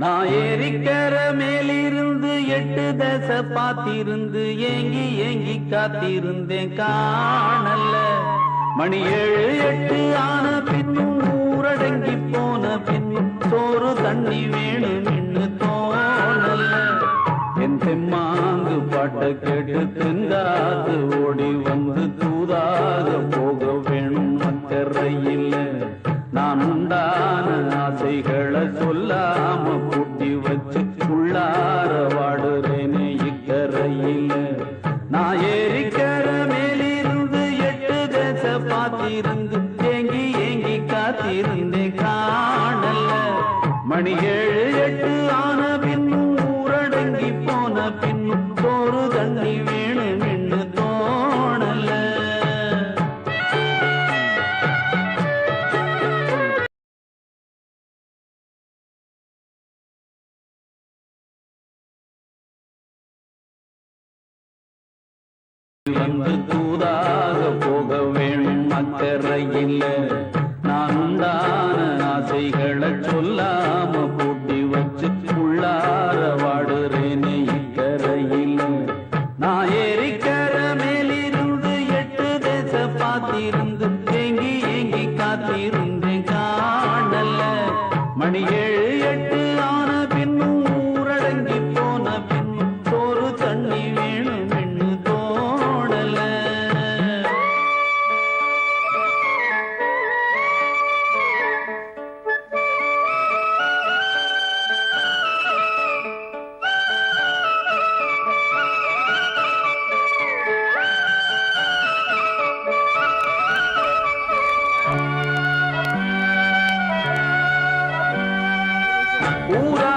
நான் ஏரிக்கர மேலிருந்து 8 தச பாத்திருந்து ஏங்கி ஏங்கி காத்திருந்தேன் காணல்ல. மணி 7 8 ஆன பின்னும் ஊரடங்கி போன பின்னும் சோறு தண்ணி வேணும் இன்னு தோணல்ல. என் தெம்மாங்கு பாட்ட கேட்டு தெங்காது ஓடி வந்து தூதாக போக வேணும் அக்கறையில். நான் உண்டான ஆசைகளை சொல்லாம கூட்டி வச்சு உள்ளார வாடுறேனே இக்கரையில். நான் ஏரிக்கர மேலிருந்து 8 தேச பாத்திருந்து ஏங்கி ஏங்கி காத்திருந்தேன் காணல்ல. மணி 7 8 ஆன பின்னும் ஊரடங்கி போன பின்னும் சோறு தண்ணி வேணும் என்று தோணல்ல. வந்து தூதாக போக வேணும் அக்கறையில். நான் உண்டான ஆசைகளை சொல்லாம கூட்டி வச்சு உள்ளார வாடுறேனே இக்கரையில். நான் ஏரிக்கர மேலிருந்து 8 தேச பாத்திருந்து ஏங்கி ஏங்கி காத்திருந்தேன் காணல்ல. மணி 7 8 ஆன பின்னும் ஊரடங்கி போன பின்னும் சோறு தண்ணி வேணும் என்று தோணல. ஊரா